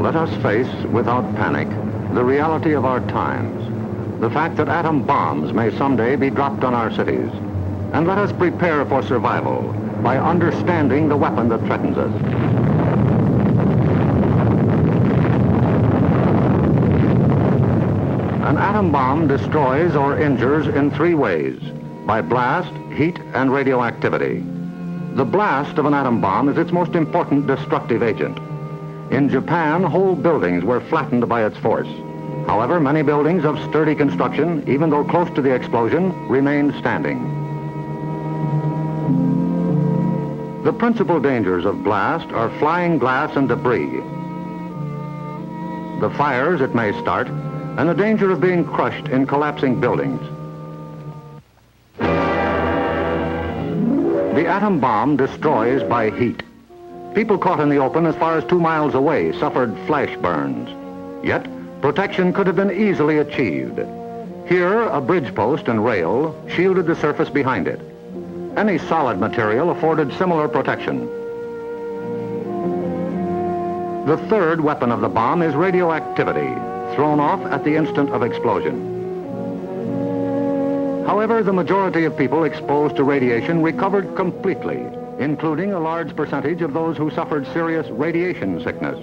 Let us face, without panic, the reality of our times, the fact that atom bombs may someday be dropped on our cities. And let us prepare for survival by understanding the weapon that threatens us. An atom bomb destroys or injures in three ways: by blast, heat, and radioactivity. The blast of an atom bomb is its most important destructive agent. In Japan, whole buildings were flattened by its force. However, many buildings of sturdy construction, even though close to the explosion, remained standing. The principal dangers of blast are flying glass and debris, the fires it may start, and the danger of being crushed in collapsing buildings. The atom bomb destroys by heat. People caught in the open as far as 2 miles away suffered flash burns. Yet, protection could have been easily achieved. Here, a bridge post and rail shielded the surface behind it. Any solid material afforded similar protection. The third weapon of the bomb is radioactivity, thrown off at the instant of explosion. However, the majority of people exposed to radiation recovered completely, including a large percentage of those who suffered serious radiation sickness.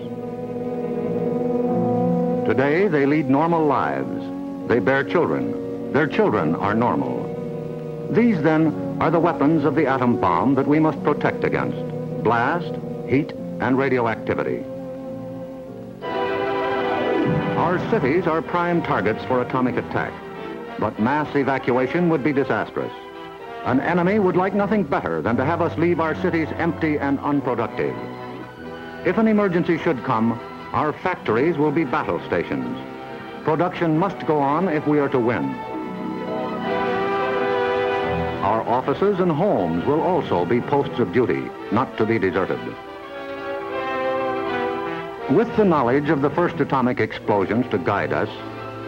Today, they lead normal lives. They bear children. Their children are normal. These, then, are the weapons of the atom bomb that we must protect against: blast, heat, and radioactivity. Our cities are prime targets for atomic attack, but mass evacuation would be disastrous. An enemy would like nothing better than to have us leave our cities empty and unproductive. If an emergency should come, our factories will be battle stations. Production must go on if we are to win. Our offices and homes will also be posts of duty, not to be deserted. With the knowledge of the first atomic explosions to guide us,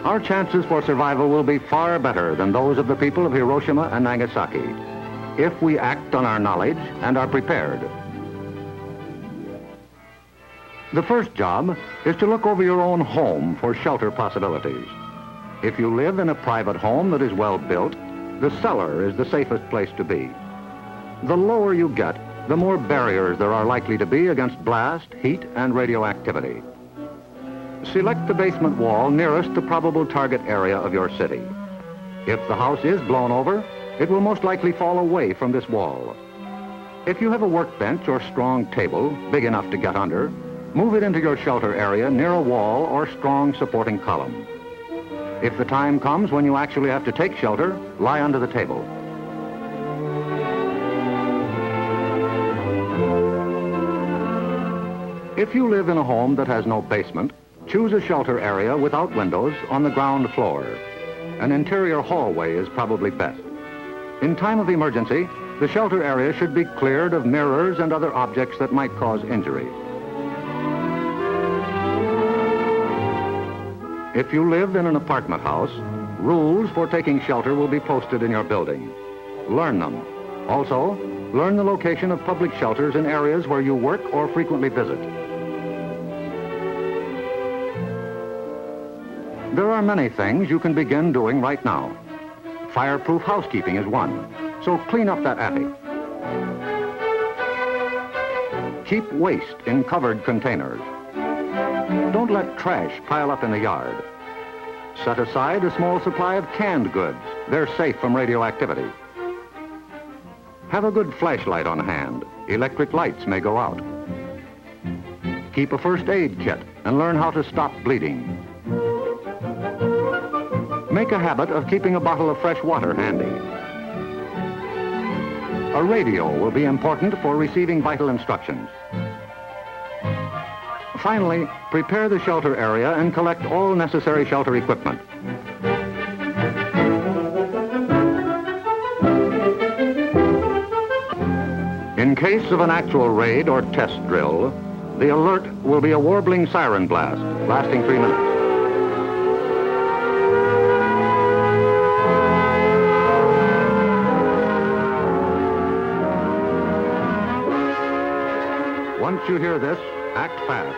our chances for survival will be far better than those of the people of Hiroshima and Nagasaki, if we act on our knowledge and are prepared. The first job is to look over your own home for shelter possibilities. If you live in a private home that is well built, the cellar is the safest place to be. The lower you get, the more barriers there are likely to be against blast, heat, and radioactivity. Select the basement wall nearest the probable target area of your city. If the house is blown over, it will most likely fall away from this wall. If you have a workbench or strong table big enough to get under, move it into your shelter area near a wall or strong supporting column. If the time comes when you actually have to take shelter, lie under the table. If you live in a home that has no basement, choose a shelter area without windows on the ground floor. An interior hallway is probably best. In time of emergency, the shelter area should be cleared of mirrors and other objects that might cause injury. If you live in an apartment house, rules for taking shelter will be posted in your building. Learn them. Also, learn the location of public shelters in areas where you work or frequently visit. There are many things you can begin doing right now. Fireproof housekeeping is one, so clean up that attic. Keep waste in covered containers. Don't let trash pile up in the yard. Set aside a small supply of canned goods. They're safe from radioactivity. Have a good flashlight on hand. Electric lights may go out. Keep a first aid kit and learn how to stop bleeding. Make a habit of keeping a bottle of fresh water handy. A radio will be important for receiving vital instructions. Finally, prepare the shelter area and collect all necessary shelter equipment. In case of an actual raid or test drill, the alert will be a warbling siren blast lasting 3 minutes. Once you hear this, act fast.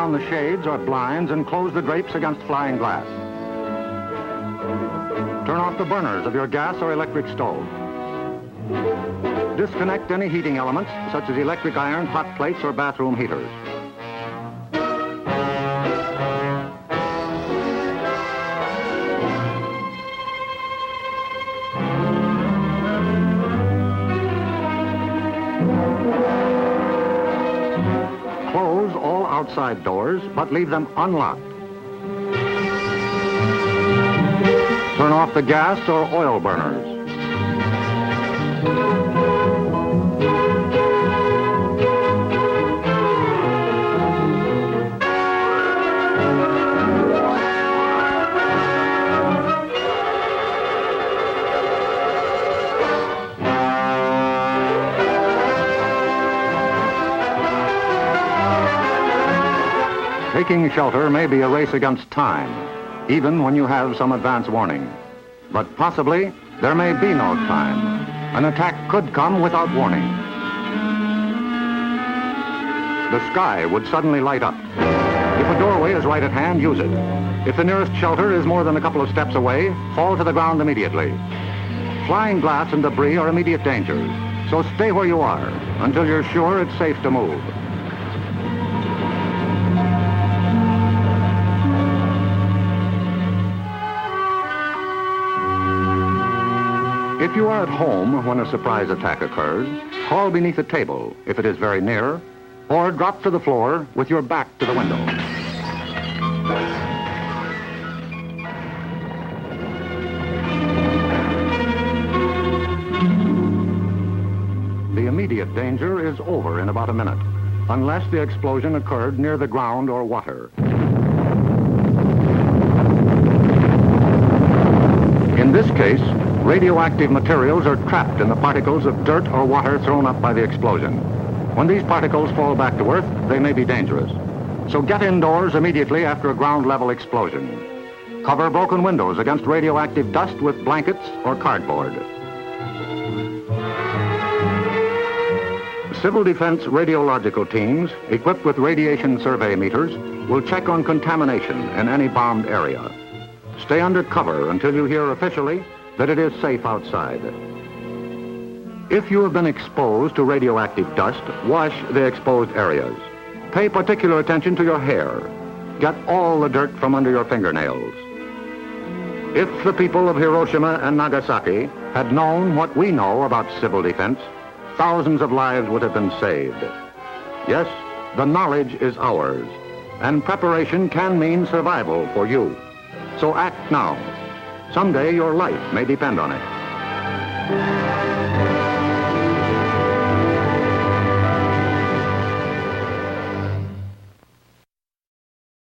down the shades or blinds and close the drapes against flying glass. Turn off the burners of your gas or electric stove. Disconnect any heating elements, such as electric iron, hot plates, or bathroom heaters. Close all outside doors, but leave them unlocked. Turn off the gas or oil burners. Taking shelter may be a race against time, even when you have some advance warning. But possibly, there may be no time. An attack could come without warning. The sky would suddenly light up. If a doorway is right at hand, use it. If the nearest shelter is more than a couple of steps away, fall to the ground immediately. Flying glass and debris are immediate dangers, so stay where you are until you're sure it's safe to move. If you are at home when a surprise attack occurs, crawl beneath a table if it is very near, or drop to the floor with your back to the window. The immediate danger is over in about a minute, unless the explosion occurred near the ground or water. In this case, radioactive materials are trapped in the particles of dirt or water thrown up by the explosion. When these particles fall back to Earth, they may be dangerous. So get indoors immediately after a ground-level explosion. Cover broken windows against radioactive dust with blankets or cardboard. Civil Defense radiological teams, equipped with radiation survey meters, will check on contamination in any bombed area. Stay under cover until you hear officially that it is safe outside. If you have been exposed to radioactive dust, wash the exposed areas. Pay particular attention to your hair. Get all the dirt from under your fingernails. If the people of Hiroshima and Nagasaki had known what we know about civil defense, thousands of lives would have been saved. Yes, the knowledge is ours, and preparation can mean survival for you. So act now. Someday your life may depend on it.